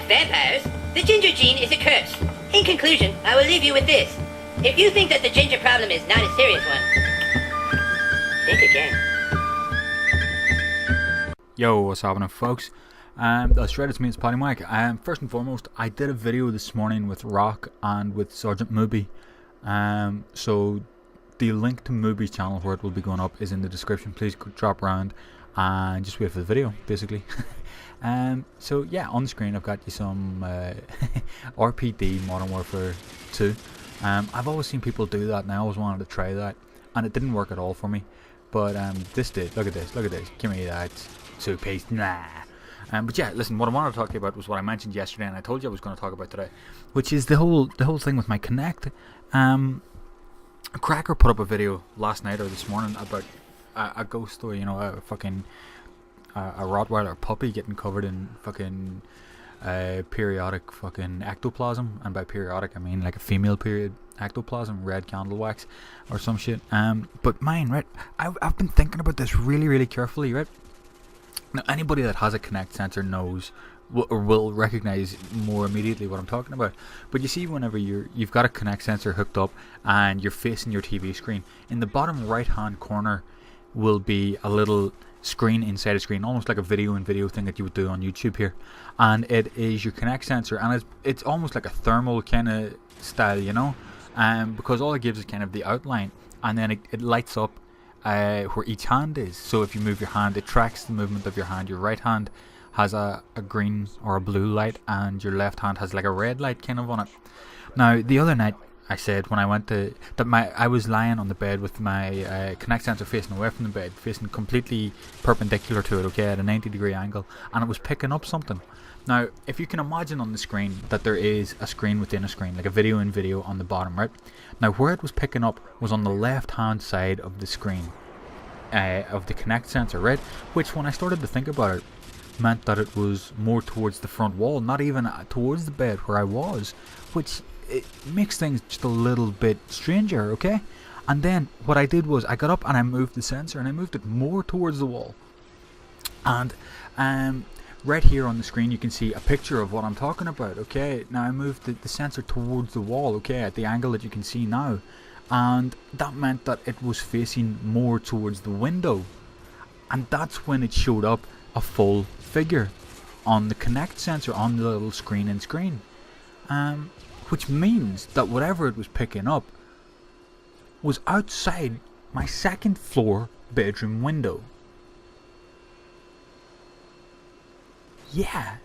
vampires, the ginger gene is a curse. In conclusion, I will leave you with this. If you think that the ginger problem is not a serious one, think again. Yo, what's happening, folks? That's right, it's me, it's Paddy Mac. First and foremost, I did a video this morning with Rock and with Sergeant Mooby. So the link to Mooby's channel where it will be going up is in the description. Please drop around and just wait for the video, basically. So yeah, on the screen I've got you some RPD Modern Warfare 2. I've always seen people do that and I always wanted to try that, and it didn't work at all for me. But this did. Look at this, give me that 2-piece, nah. But yeah, listen, what I wanted to talk to you about was what I mentioned yesterday, and I told you I was going to talk about today, which is the whole thing with my Connect. Cracker put up a video last night or this morning about a ghost, or a fucking a Rottweiler puppy getting covered in fucking periodic fucking ectoplasm, and by periodic I mean like a female period ectoplasm, red candle wax or some shit. But mine, right? I've been thinking about this really carefully, right? Now, anybody that has a Kinect sensor knows or will recognize more immediately what I'm talking about. But you see, whenever you've got a Kinect sensor hooked up and you're facing your TV screen, in the bottom right hand corner will be a little screen inside a screen, almost like a video thing that you would do on YouTube here, and it is your Kinect sensor, and it's almost like a thermal kind of style, because all it gives is kind of the outline, and then it lights up where each hand is. So if you move your hand, it tracks the movement of your hand. Your right hand has a green or a blue light, and your left hand has like a red light kind of on it. Now, the other night I said when I went to I was lying on the bed with my Kinect sensor facing away from the bed, facing completely perpendicular to it, okay, at a 90-degree angle, and it was picking up something. Now, if you can imagine on the screen that there is a screen within a screen, like a video in video on the bottom, right? Now, where it was picking up was on the left-hand side of the screen of the Kinect sensor, right? Which, when I started to think about it, meant that it was more towards the front wall, not even towards the bed where I was, which it makes things just a little bit stranger, okay? And then what I did was I got up and I moved the sensor, and I moved it more towards the wall. And right here on the screen you can see a picture of what I'm talking about, okay? Now I moved the sensor towards the wall, okay, at the angle that you can see now, and that meant that it was facing more towards the window, and that's when it showed up a full figure on the Kinect sensor on the little screen in screen, which means that whatever it was picking up was outside my second floor bedroom window. Yeah,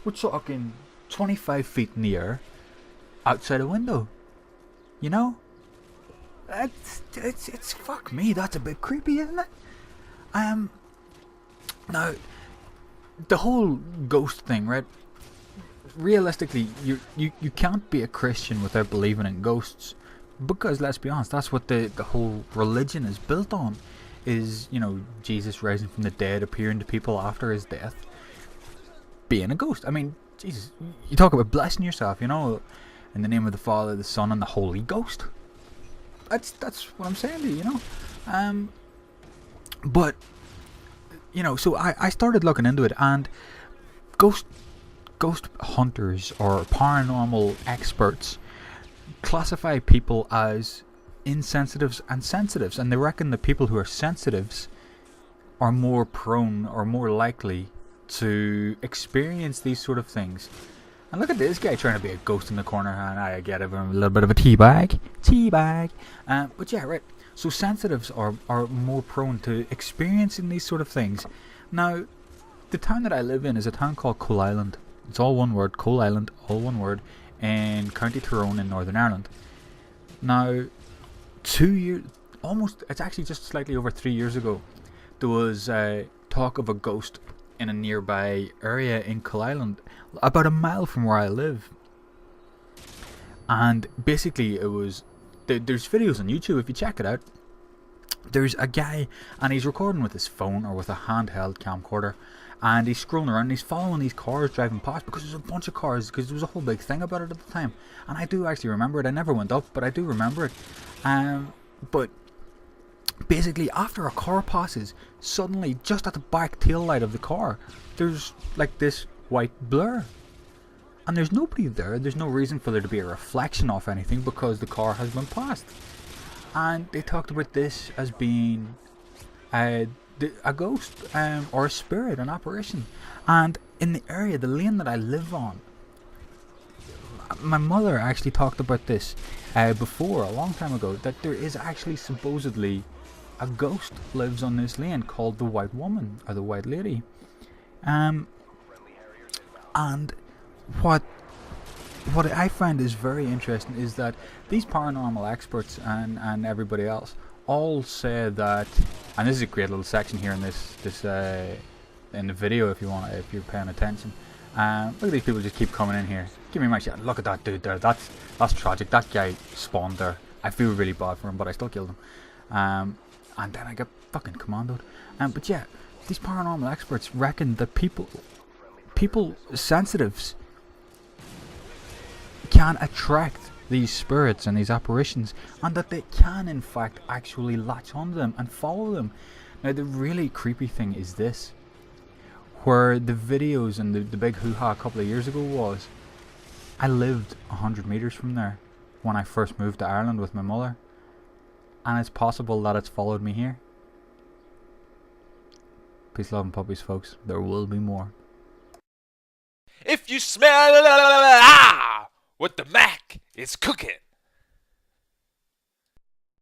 we're talking 25 feet in the air outside a window. It's fuck me, that's a bit creepy, isn't it? Now, the whole ghost thing, right? Realistically, you can't be a Christian without believing in ghosts, because let's be honest, that's what the whole religion is built on, is Jesus rising from the dead, appearing to people after his death, being a ghost. I mean, Jesus, you talk about blessing yourself, in the name of the Father, the Son, and the Holy Ghost. That's what I'm saying to you, but so I started looking into it, and ghost hunters or paranormal experts classify people as insensitives and sensitives, and they reckon that people who are sensitives are more prone or more likely to experience these sort of things. And look at this guy trying to be a ghost in the corner, and I get a little bit of a teabag. But yeah, right. So sensitives are more prone to experiencing these sort of things. Now, the town that I live in is a town called Coal Island. It's all one word, Coal Island, all one word, in County Tyrone in Northern Ireland. Now, 2 years, almost, it's actually just slightly over 3 years ago, there was talk of a ghost in a nearby area in Coal Island, about a mile from where I live. And basically it was, there's videos on YouTube, if you check it out, there's a guy and he's recording with his phone or with a handheld camcorder, and he's scrolling around and he's following these cars driving past, because there's a bunch of cars, because there was a whole big thing about it at the time, and I do actually remember it. I never went up, but I do remember it. But basically, after a car passes, suddenly just at the back tail light of the car, there's like this white blur, and there's nobody there. There's no reason for there to be a reflection of anything because the car has been passed. And they talked about this as being a ghost or a spirit, an apparition. And in the area, the lane that I live on, my mother actually talked about this before, a long time ago, that there is actually supposedly a ghost lives on this lane called the White Woman or the White Lady. And what I find is very interesting is that these paranormal experts and everybody else all say that, and this is a great little section here in this in the video if you're paying attention. Look at these people just keep coming in here. Give me my shit. Look at that dude there. That's tragic. That guy spawned there. I feel really bad for him, but I still killed him. And then I get fucking commandoed. But yeah, these paranormal experts reckon that people sensitives can attract these spirits and these apparitions, and that they can in fact actually latch onto them and follow them. Now the really creepy thing is this, where the videos and the big hoo-ha a couple of years ago was, I lived 100 meters from there when I first moved to Ireland with my mother, and it's possible that it's followed me here. Peace, love and puppies, folks. There will be more. If you smell what the Mac is cooking.